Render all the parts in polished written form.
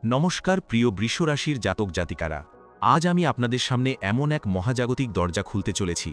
নমস্কার প্রিয় বৃষরাশির জাতক জাতিকারা। আজ আমি আপনাদের সামনে এমন এক মহাজাগতিক দরজা খুলতে চলেছি,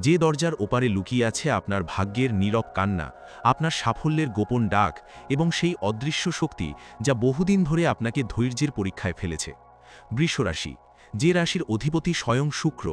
যে দরজার ওপারে লুকিয়ে আছে আপনার ভাগ্যের নীরব কান্না, আপনার সাফল্যের গোপন ডাক এবং সেই অদৃশ্য শক্তি যা বহুদিন ধরে আপনাকে ধৈর্যের পরীক্ষায় ফেলেছে। বৃষরাশি, যে রাশির অধিপতি স্বয়ং শুক্র,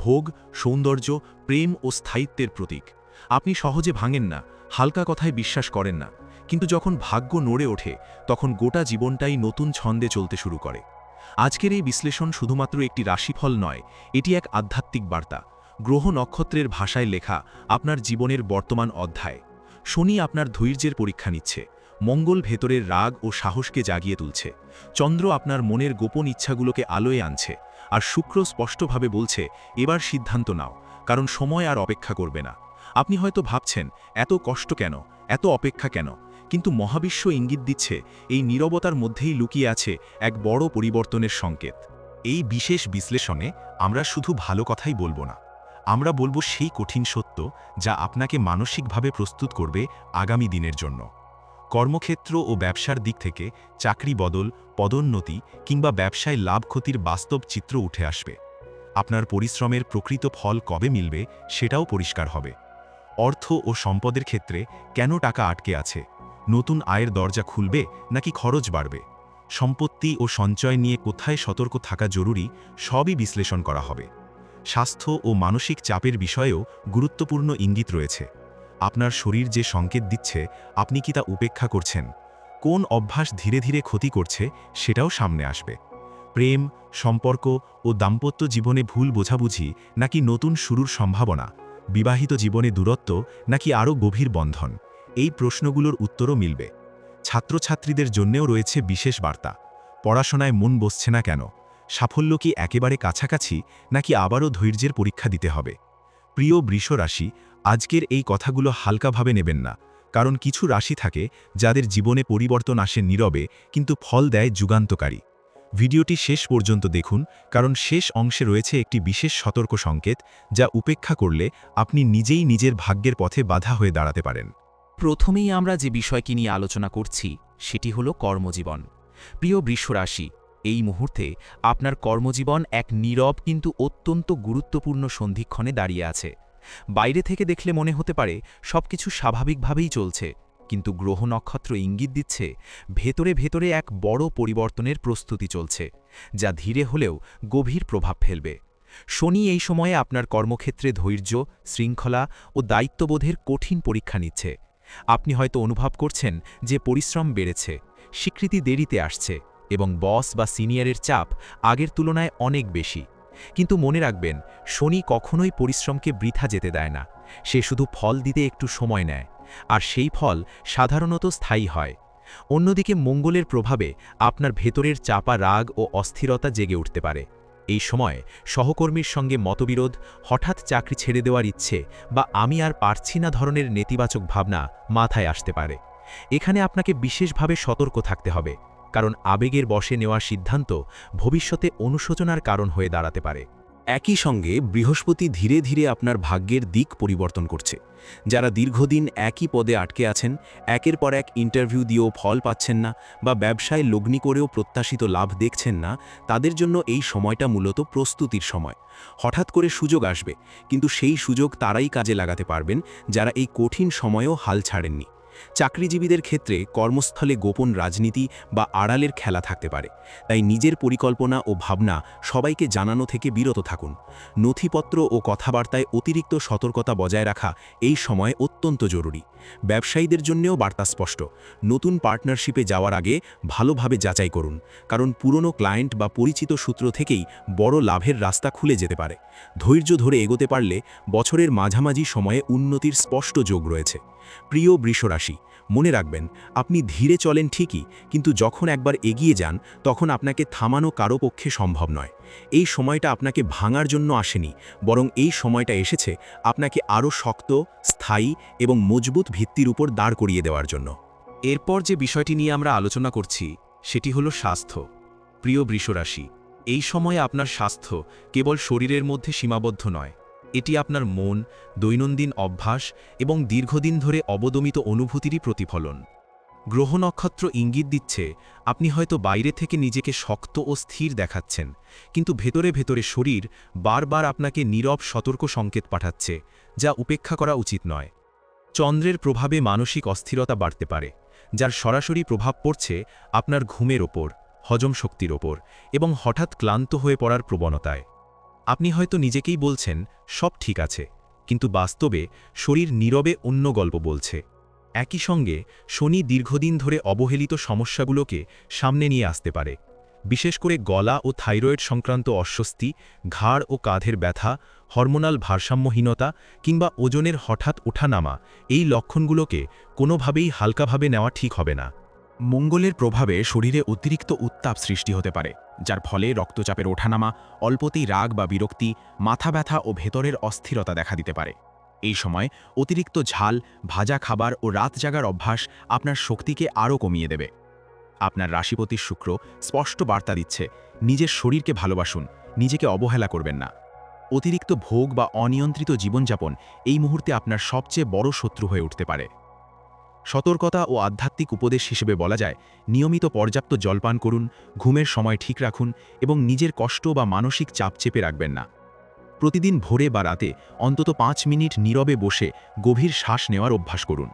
ভোগ, সৌন্দর্য, প্রেম ও স্থায়িত্বের প্রতীক। আপনি সহজে ভাঙেন না, হালকা কথায় বিশ্বাস করেন না, কিন্তু যখন ভাগ্য নড়ে ওঠে তখন গোটা জীবনটাই নতুন ছন্দে চলতে শুরু করে। আজকের এই বিশ্লেষণ শুধুমাত্র একটি রাশিফল নয়, এটি এক আধ্যাত্মিক বার্তা, গ্রহ নক্ষত্রের ভাষায় লেখা আপনার জীবনের বর্তমান অধ্যায়। শনি আপনার ধৈর্যের পরীক্ষা নিচ্ছে, মঙ্গল ভেতরের রাগ ও সাহসকে জাগিয়ে তুলছে, চন্দ্র আপনার মনের গোপন ইচ্ছাগুলোকে আলোয় আনছে, আর শুক্র স্পষ্টভাবে বলছে এবার সিদ্ধান্ত নাও, কারণ সময় আর অপেক্ষা করবে না। আপনি হয়তো ভাবছেন এত কষ্ট কেন, এত অপেক্ষা কেন, কিন্তু মহাবিশ্ব ইঙ্গিত দিচ্ছে এই নীরবতার মধ্যেই লুকিয়ে আছে এক বড় পরিবর্তনের সংকেত। এই বিশেষ বিশ্লেষণে আমরা শুধু ভালো কথাই বলবো না, আমরা বলবো সেই কঠিন সত্য যা আপনাকে মানসিকভাবে প্রস্তুত করবে আগামী দিনের জন্য। কর্মক্ষেত্র ও ব্যবসার দিক থেকে চাকরি বদল, পদোন্নতি কিংবা ব্যবসায় লাভ ক্ষতির বাস্তব চিত্র উঠে আসবে। আপনার পরিশ্রমের প্রকৃত ফল কবে মিলবে সেটাও পরিষ্কার হবে। অর্থ ও সম্পদের ক্ষেত্রে কেন টাকা আটকে আছে, নতুন আয়ের দরজা খুলবে নাকি খরচ বাড়বে, সম্পত্তি ও সঞ্চয় নিয়ে কোথায় সতর্ক থাকা জরুরি, সবই বিশ্লেষণ করা হবে। স্বাস্থ্য ও মানসিক চাপের বিষয়েও গুরুত্বপূর্ণ ইঙ্গিত রয়েছে। আপনার শরীর যে সংকেত দিচ্ছে, আপনি কি তা উপেক্ষা করছেন? কোন অভ্যাস ধীরে ধীরে ক্ষতি করছে সেটাও সামনে আসবে। প্রেম, সম্পর্ক ও দাম্পত্য জীবনে ভুল বোঝাবুঝি নাকি নতুন শুরুর সম্ভাবনা, বিবাহিত জীবনে দূরত্ব নাকি আরও গভীর বন্ধন, এই প্রশ্নগুলোর উত্তরও মিলবে। ছাত্রছাত্রীদের জন্যেও রয়েছে বিশেষ বার্তা। পড়াশোনায় মন বসছে না কেন, সাফল্য কি একেবারে কাছাকাছি নাকি আবারও ধৈর্যের পরীক্ষা দিতে হবে? প্রিয় বৃষ রাশি, আজকের এই কথাগুলো হালকাভাবে নেবেন না, কারণ কিছু রাশি থাকে যাদের জীবনে পরিবর্তন আসে নীরবে কিন্তু ফল দেয় যুগান্তকারী। ভিডিওটি শেষ পর্যন্ত দেখুন, কারণ শেষ অংশে রয়েছে একটি বিশেষ সতর্ক সংকেত যা উপেক্ষা করলে আপনি নিজেই নিজের ভাগ্যের পথে বাধা হয়ে দাঁড়াতে পারেন। প্রথমেই আমরা যে বিষয়টি নিয়ে আলোচনা করছি সেটি হলো কর্মজীবন। প্রিয় বৃষরাশি, এই মুহূর্তে আপনার কর্মজীবন এক নীরব কিন্তু অত্যন্ত গুরুত্বপূর্ণ সন্ধিক্ষণে দাঁড়িয়ে আছে। বাইরে থেকে দেখলে মনে হতে পারে সবকিছু স্বাভাবিকভাবেই চলছে, কিন্তু গ্রহ নক্ষত্র ইঙ্গিত দিচ্ছে ভেতরে ভেতরে এক বড় পরিবর্তনের প্রস্তুতি চলছে, যা ধীরে হলেও গভীর প্রভাব ফেলবে। শনি এই সময়ে আপনার কর্মক্ষেত্রে ধৈর্য, শৃঙ্খলা ও দায়িত্ববোধের কঠিন পরীক্ষা নিচ্ছে। আপনি হয়তো অনুভব করছেন যে পরিশ্রম বেড়েছে, স্বীকৃতি দেরিতে আসছে এবং বস বা সিনিয়রের চাপ আগের তুলনায় অনেক বেশি। কিন্তু মনে রাখবেন, শনি কখনোই পরিশ্রমকে বৃথা যেতে দেয় না, সে শুধু ফল দিতে একটু সময় নেয়, আর সেই ফল সাধারণত স্থায়ী হয়। অন্যদিকে মঙ্গলের প্রভাবে আপনার ভেতরের চাপা রাগ ও অস্থিরতা জেগে উঠতে পারে। এই সময় সহকর্মীর সঙ্গে মতবিরোধ, হঠাৎ চাকরি ছেড়ে দেওয়ার ইচ্ছে বা আমি আর পারছি না ধরনের নেতিবাচক ভাবনা মাথায় আসতে পারে। এখানে আপনাকে বিশেষভাবে সতর্ক থাকতে হবে, কারণ আবেগের বশে নেওয়া সিদ্ধান্ত ভবিষ্যতে অনুশোচনার কারণ হয়ে দাঁড়াতে পারে। একই সঙ্গে বৃহস্পতি ধীরে ধীরে আপনার ভাগ্যের দিক পরিবর্তন করছে। যারা দীর্ঘদিন একই পদে আটকে আছেন, একের পর এক ইন্টারভিউ দিয়েও ফল পাচ্ছেন না বা ব্যবসায় লগ্নি করেও প্রত্যাশিত লাভ দেখছেন না, তাদের জন্য এই সময়টা মূলত প্রস্তুতির সময়। হঠাৎ করে সুযোগ আসবে, কিন্তু সেই সুযোগ তারাই কাজে লাগাতে পারবেন যারা এই কঠিন সময়েও হাল ছাড়েননি। চাকরিজীবীদের ক্ষেত্রে কর্মস্থলে গোপন রাজনীতি বা আড়ালের খেলা থাকতে পারে, তাই নিজের পরিকল্পনা ও ভাবনা সবাইকে জানানো থেকে বিরত থাকুন। নথিপত্র ও কথাবার্তায় অতিরিক্ত সতর্কতা বজায় রাখা এই সময়ে অত্যন্ত জরুরি। ব্যবসায়ীদের জন্যও বার্তা স্পষ্ট, নতুন পার্টনারশিপে যাওয়ার আগে ভালোভাবে যাচাই করুন, কারণ পুরনো ক্লায়েন্ট বা পরিচিত সূত্র থেকেই বড় লাভের রাস্তা খুলে যেতে পারে। ধৈর্য ধরে এগোতে পারলে বছরের মাঝামাঝি সময়ে উন্নতির স্পষ্ট যোগ রয়েছে। প্রিয় বৃষরাশি, মনে রাখবেন, আপনি ধীরে চলেন ঠিকই, কিন্তু যখন একবার এগিয়ে যান তখন আপনাকে থামানো কারো পক্ষে সম্ভব নয়। এই সময়টা আপনাকে ভাঙার জন্য আসেনি, বরং এই সময়টা এসেছে আপনাকে আরও শক্ত, স্থায়ী এবং মজবুত ভিত্তির উপর দাঁড় করিয়ে দেওয়ার জন্য। এরপর যে বিষয়টি নিয়ে আমরা আলোচনা করছি সেটি হলো স্বাস্থ্য। প্রিয় বৃষরাশি, এই সময়ে আপনার স্বাস্থ্য কেবল শরীরের মধ্যে সীমাবদ্ধ নয়, এটি আপনার মন, দৈনন্দিন অভ্যাস এবং দীর্ঘদিন ধরে অবদমিত অনুভূতিরই প্রতিফলন। গ্রহ নক্ষত্র ইঙ্গিত দিচ্ছে আপনি হয়তো বাইরে থেকে নিজেকে শক্ত ও স্থির দেখাচ্ছেন, কিন্তু ভেতরে ভেতরে শরীর বারবার আপনাকে নীরব সতর্ক সংকেত পাঠাচ্ছে, যা উপেক্ষা করা উচিত নয়। চন্দ্রের প্রভাবে মানসিক অস্থিরতা বাড়তে পারে, যার সরাসরি প্রভাব পড়ছে আপনার ঘুমের ওপর, হজম শক্তির ওপর এবং হঠাৎ ক্লান্ত হয়ে পড়ার প্রবণতায়। আপনি হয়তো নিজেকেই বলছেন সব ঠিক আছে, কিন্তু বাস্তবে শরীর নীরবে অন্য গল্প বলছে। একই সঙ্গে শনি দীর্ঘদিন ধরে অবহেলিত সমস্যাগুলোকে সামনে নিয়ে আসতে পারে, বিশেষ করে গলা ও থাইরয়েড সংক্রান্ত অস্বস্তি, ঘাড় ও কাঁধের ব্যথা, হরমোনাল ভারসাম্যহীনতা কিংবা ওজনের হঠাৎ ওঠানামা। এই লক্ষণগুলোকে কোনোভাবেই হালকাভাবে নেওয়া ঠিক হবে না। মঙ্গলের প্রভাবে শরীরে অতিরিক্ত উত্তাপ সৃষ্টি হতে পারে, যার ফলে রক্তচাপের ওঠানামা, অল্পতেই রাগ বা বিরক্তি, মাথা ব্যথা ও ভেতরের অস্থিরতা দেখা দিতে পারে। এই সময় অতিরিক্ত ঝাল, ভাজা খাবার ও রাত জাগার অভ্যাস আপনার শক্তিকে আরও কমিয়ে দেবে। আপনার রাশিপতি শুক্র স্পষ্ট বার্তা দিচ্ছে, নিজের শরীরকে ভালোবাসুন, নিজেকে অবহেলা করবেন না। অতিরিক্ত ভোগ বা অনিয়ন্ত্রিত জীবনযাপন এই মুহূর্তে আপনার সবচেয়ে বড় শত্রু হয়ে উঠতে পারে। সতর্কতা ও আধ্যাত্মিক উপদেশ হিসেবে বলা যায়, নিয়মিত পর্যাপ্ত জলপান করুন, ঘুমের সময় ঠিক রাখুন এবং নিজের কষ্ট বা মানসিক চাপ চেপে রাখবেন না। প্রতিদিন ভোরে বা রাতে অন্তত 5 মিনিট নীরবে বসে গভীর শ্বাস নেওয়ার অভ্যাস করুন।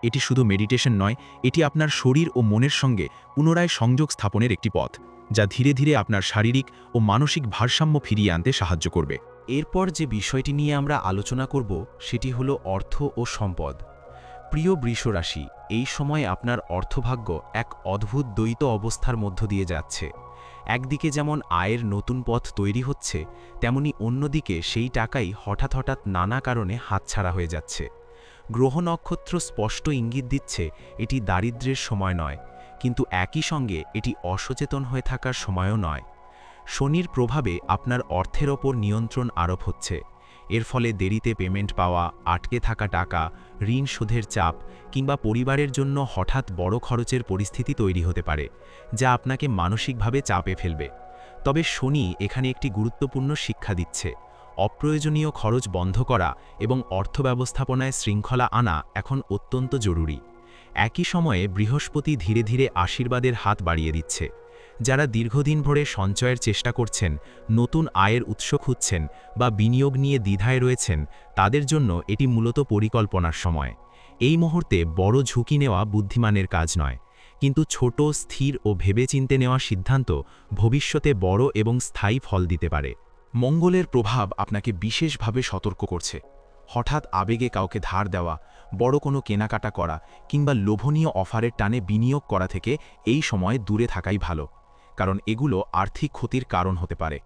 এটি শুধু মেডিটেশন নয়, এটি আপনার শরীর ও মনের সঙ্গে পুনরায় সংযোগ স্থাপনের একটি পথ, যা ধীরে ধীরে আপনার শারীরিক ও মানসিক ভারসাম্য ফিরিয়ে আনতে সাহায্য করবে। এরপর যে বিষয়টি নিয়ে আমরা আলোচনা করব সেটি হলো অর্থ ও সম্পদ। প্রিয় বৃষ রাশি, এই সময় আপনার অর্থভাগ্য এক অদ্ভুত দ্বৈত অবস্থার মধ্য দিয়ে যাচ্ছে। একদিকে যেমন আয়ের নতুন পথ তৈরি হচ্ছে, তেমনি অন্যদিকে সেই টাকাই হঠাৎ হঠাৎ নানা কারণে হাতছাড়া হয়ে যাচ্ছে। গ্রহ নক্ষত্র স্পষ্ট ইঙ্গিত দিচ্ছে এটি দারিদ্র্যের সময় নয়, কিন্তু একই সঙ্গে এটি অসচেতন হয়ে থাকার সময়ও নয়। শনির প্রভাবে আপনার অর্থের ওপর নিয়ন্ত্রণ আরোপ হচ্ছে। এর ফলে দেরিতে পেমেন্ট পাওয়া, আটকে থাকা টাকা, ঋণ শোধের চাপ কিংবা পরিবারের জন্য হঠাৎ বড় খরচের পরিস্থিতি তৈরি হতে পারে, যা আপনাকে মানসিকভাবে চাপে ফেলবে। তবে শনি এখানে একটি গুরুত্বপূর্ণ শিক্ষা দিচ্ছে। অপ্রয়োজনীয় খরচ বন্ধ করা এবং অর্থব্যবস্থাপনায় শৃঙ্খলা আনা এখন অত্যন্ত জরুরি। একই সময়ে বৃহস্পতি ধীরে ধীরে আশীর্বাদের হাত বাড়িয়ে দিচ্ছে। যারা দীর্ঘদিন ধরে সঞ্চয়ের চেষ্টা করছেন, নতুন আয়ের উৎস খুঁজছেন বা বিনিয়োগ নিয়ে দ্বিধায় রয়েছেন, তাদের জন্য এটি মূলত পরিকল্পনার সময়। এই মুহূর্তে বড় ঝুঁকি নেওয়া বুদ্ধিমানের কাজ নয়, কিন্তু ছোট, স্থির ও ভেবেচিন্তে নেওয়া সিদ্ধান্ত ভবিষ্যতে বড় এবং স্থায়ী ফল দিতে পারে। মঙ্গলের প্রভাব আপনাকে বিশেষভাবে সতর্ক করছে। হঠাৎ আবেগে কাউকে ধার দেওয়া, বড় কোনো কেনাকাটা করা কিংবা লোভনীয় অফারের টানে বিনিয়োগ করা থেকে এই সময় দূরে থাকাই ভালো, কারণ এগুলো আর্থিক ক্ষতির কারণ হতে পারে।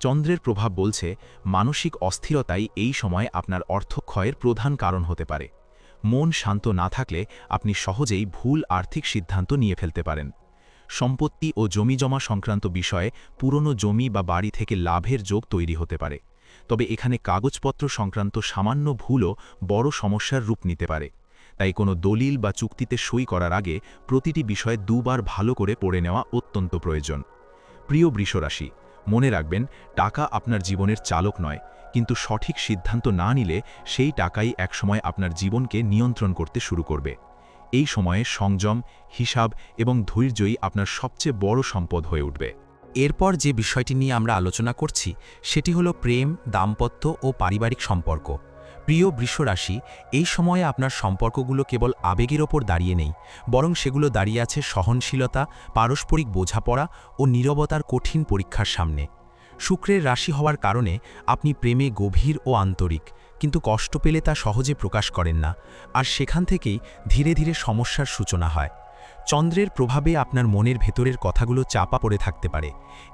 চন্দ্রের প্রভাব বলছে, মানসিক অস্থিরতাই এই সময় আপনার অর্থক্ষয়ের প্রধান কারণ হতে পারে। মন শান্ত না থাকলে আপনি সহজেই ভুল আর্থিক সিদ্ধান্ত নিয়ে ফেলতে পারেন। সম্পত্তি ও জমিজমা সংক্রান্ত বিষয়ে পুরনো জমি বা বাড়ি থেকে লাভের যোগ তৈরি হতে পারে, তবে এখানে কাগজপত্র সংক্রান্ত সামান্য ভুলও বড় সমস্যার রূপ নিতে পারে। তাই কোনো দলিল বা চুক্তিতে সই করার আগে প্রতিটি বিষয়ে দুবার ভালো করে পড়ে নেওয়া অত্যন্ত প্রয়োজন। প্রিয় বৃষরাশি, মনে রাখবেন, টাকা আপনার জীবনের চালক নয়, কিন্তু সঠিক সিদ্ধান্ত না নিলে সেই টাকাই একসময় আপনার জীবনকে নিয়ন্ত্রণ করতে শুরু করবে। এই সময়ে সংযম, হিসাব এবং ধৈর্যই আপনার সবচেয়ে বড় সম্পদ হয়ে উঠবে। এরপর যে বিষয়টি নিয়ে আমরা আলোচনা করছি সেটি হলো প্রেম, দাম্পত্য ও পারিবারিক সম্পর্ক। প্রিয় বৃষ রাশি, এই সময়ে আপনার সম্পর্কগুলো কেবল আবেগের ওপর দাঁড়িয়ে নেই, বরং সেগুলো দাঁড়িয়ে আছে সহনশীলতা, পারস্পরিক বোঝাপড়া ও নীরবতার কঠিন পরীক্ষার সামনে। শুক্রের রাশি হওয়ার কারণে আপনি প্রেমে গভীর ও আন্তরিক, কিন্তু কষ্ট পেলে তা সহজে প্রকাশ করেন না, আর সেখান থেকেই ধীরে ধীরে সমস্যার সূচনা হয়। চন্দ্রের প্রভাবে আপনার মনের ভেতরের কথাগুলো চাপা পড়ে থাকতে পারে।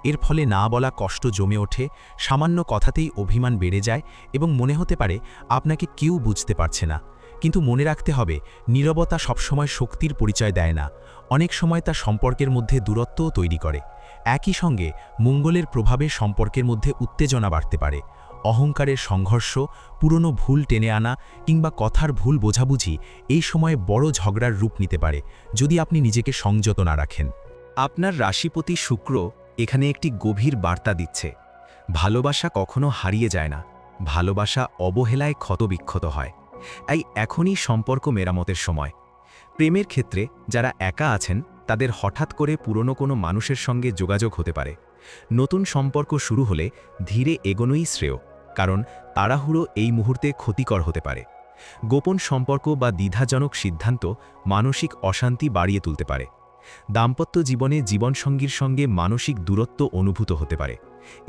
এর ফলে না বলা কষ্ট জমে ওঠে, সামান্য কথাতেই অভিমান বেড়ে যায় এবং মনে হতে পারে আপনাকে কেউ বুঝতে পারছে না। কিন্তু মনে রাখতে হবে, নীরবতা সবসময় শক্তির পরিচয় দেয় না, অনেক সময় তা সম্পর্কের মধ্যে দূরত্বও তৈরি করে। একই সঙ্গে মঙ্গলের প্রভাবে সম্পর্কের মধ্যে উত্তেজনা বাড়তে পারে। অহংকারের সংঘর্ষ, পুরনো ভুল টেনে আনা কিংবা কথার ভুল বোঝাবুঝি এই সময়ে বড় ঝগড়ার রূপ নিতে পারে, যদি আপনি নিজেকে সংযত না রাখেন। আপনার রাশিপতি শুক্র এখানে একটি গভীর বার্তা দিচ্ছে। ভালোবাসা কখনো হারিয়ে যায় না, ভালোবাসা অবহেলায় ক্ষতবিক্ষত হয়। এখনই সম্পর্ক মেরামতের সময়। প্রেমের ক্ষেত্রে যারা একা আছেন তাদের হঠাৎ করে পুরনো কোনো মানুষের সঙ্গে যোগাযোগ হতে পারে। নতুন সম্পর্ক শুরু হলে ধীরে এগোনোই শ্রেয়, কারণ তাড়াহুড়ো এই মুহূর্তে ক্ষতিকর হতে পারে। গোপন সম্পর্ক বা দ্বিধাজনক সিদ্ধান্ত মানসিক অশান্তি বাড়িয়ে তুলতে পারে। দাম্পত্য জীবনে জীবনসঙ্গীর সঙ্গে মানসিক দূরত্ব অনুভূত হতে পারে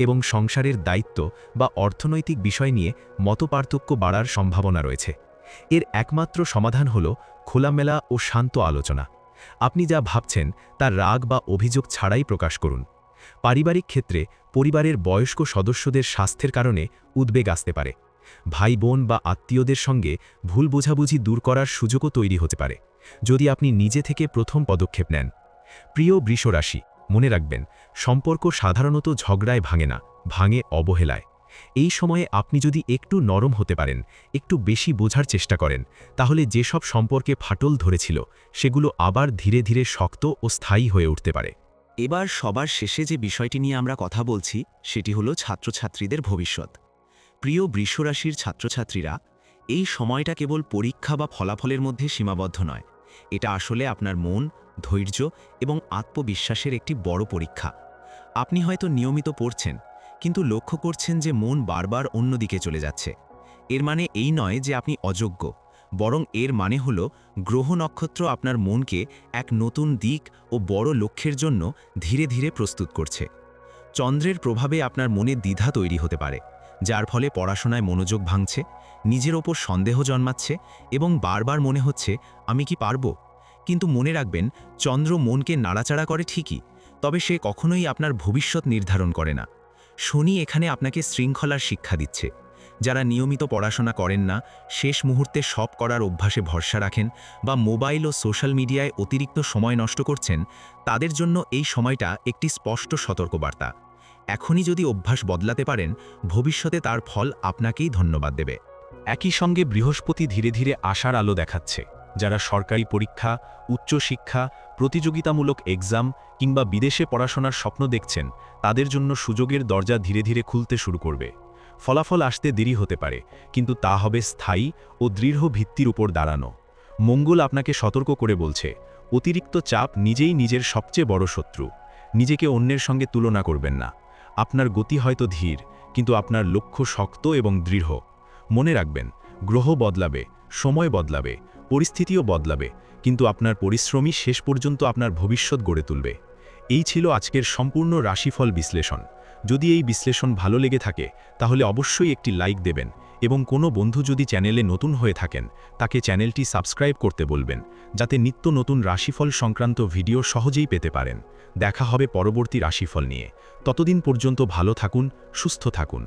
এবং সংসারের দায়িত্ব বা অর্থনৈতিক বিষয় নিয়ে মতপার্থক্য বাড়ার সম্ভাবনা রয়েছে। এর একমাত্র সমাধান হল খোলামেলা ও শান্ত আলোচনা। আপনি যা ভাবছেন তা রাগ বা অভিযোগ ছাড়াই প্রকাশ করুন। পারিবারিক ক্ষেত্রে পরিবারের বয়স্ক সদস্যদের স্বাস্থ্যের কারণে উদ্বেগ আসতে পারে। ভাই বোন বা আত্মীয়দের সঙ্গে ভুল বোঝাবুঝি দূর করার সুযোগও তৈরি হতে পারে, যদি আপনি নিজে থেকে প্রথম পদক্ষেপ নেন। প্রিয় বৃষ রাশি, মনে রাখবেন, সম্পর্ক সাধারণত ঝগড়ায় ভাঙে না, ভাঙে অবহেলায়। এই সময়ে আপনি যদি একটু নরম হতে পারেন, একটু বেশি বোঝার চেষ্টা করেন, তাহলে যেসব সম্পর্কে ফাটল ধরেছিল সেগুলো আবার ধীরে ধীরে শক্ত ও স্থায়ী হয়ে উঠতে পারে। এবার সবার শেষে যে বিষয়টি নিয়ে আমরা কথা বলছি সেটি হলো ছাত্রছাত্রীদের ভবিষ্যৎ। প্রিয় বৃষরাশির ছাত্রছাত্রীরা, এই সময়টা কেবল পরীক্ষা বা ফলাফলের মধ্যে সীমাবদ্ধ নয়, এটা আসলে আপনার মন, ধৈর্য এবং আত্মবিশ্বাসের একটি বড় পরীক্ষা। আপনি হয়তো নিয়মিত পড়ছেন, কিন্তু লক্ষ্য করছেন যে মন বারবার অন্যদিকে চলে যাচ্ছে। এর মানে এই নয় যে আপনি অযোগ্য, বরং এর মানে হল গ্রহ নক্ষত্র আপনার মনকে এক নতুন দিক ও বড় লক্ষ্যের জন্য ধীরে ধীরে প্রস্তুত করছে। চন্দ্রের প্রভাবে আপনার মনে দ্বিধা তৈরি হতে পারে, যার ফলে পড়াশোনায় মনোযোগ ভাঙছে, নিজের ওপর সন্দেহ জন্মাচ্ছে এবং বারবার মনে হচ্ছে আমি কি পারব। কিন্তু মনে রাখবেন, চন্দ্র মনকে নাড়াচাড়া করে ঠিকই, তবে সে কখনোই আপনার ভবিষ্যৎ নির্ধারণ করে না। শনি এখানে আপনাকে শৃঙ্খলার শিক্ষা দিচ্ছে। যারা নিয়মিত পড়াশোনা করেন না, শেষ মুহূর্তে সব করার অভ্যাসে ভরসা রাখেন বা মোবাইল ও সোশ্যাল মিডিয়ায় অতিরিক্ত সময় নষ্ট করছেন, তাদের জন্য এই সময়টা একটি স্পষ্ট সতর্কবার্তা। এখনই যদি অভ্যাস বদলাতে পারেন, ভবিষ্যতে তার ফল আপনাকেই ধন্যবাদ দেবে। একই সঙ্গে বৃহস্পতি ধীরে ধীরে আশার আলো দেখাচ্ছে। যারা সরকারি পরীক্ষা, উচ্চশিক্ষা, প্রতিযোগিতামূলক এক্সাম কিংবা বিদেশে পড়াশোনার স্বপ্ন দেখছেন, তাদের জন্য সুযোগের দরজা ধীরে ধীরে খুলতে শুরু করবে। ফলাফল আসতে দেরি হতে পারে, কিন্তু তা হবে স্থায়ী ও দৃঢ় ভিত্তির উপর দাঁড়ানো। মঙ্গল আপনাকে সতর্ক করে বলছে, অতিরিক্ত চাপ নিজেই নিজের সবচেয়ে বড় শত্রু। নিজেকে অন্যের সঙ্গে তুলনা করবেন না। আপনার গতি হয়তো ধীর, কিন্তু আপনার লক্ষ্য শক্ত এবং দৃঢ়। মনে রাখবেন, গ্রহ বদলাবে, সময় বদলাবে, পরিস্থিতিও বদলাবে, কিন্তু আপনার পরিশ্রমই শেষ পর্যন্ত আপনার ভবিষ্যৎ গড়ে তুলবে। এই ছিল আজকের সম্পূর্ণ রাশিফল বিশ্লেষণ। যদি এই বিশ্লেষণ ভালো লেগে থাকে তাহলে অবশ্যই একটি লাইক দেবেন এবং কোনো বন্ধু যদি চ্যানেলে নতুন হয়ে থাকেন তাকে চ্যানেলটি সাবস্ক্রাইব করতে বলবেন, যাতে নিত্য নতুন রাশিফল সংক্রান্ত ভিডিও সহজেই পেতে পারেন। দেখা হবে পরবর্তী রাশিফল নিয়ে। ততদিন পর্যন্ত ভালো থাকুন, সুস্থ থাকুন।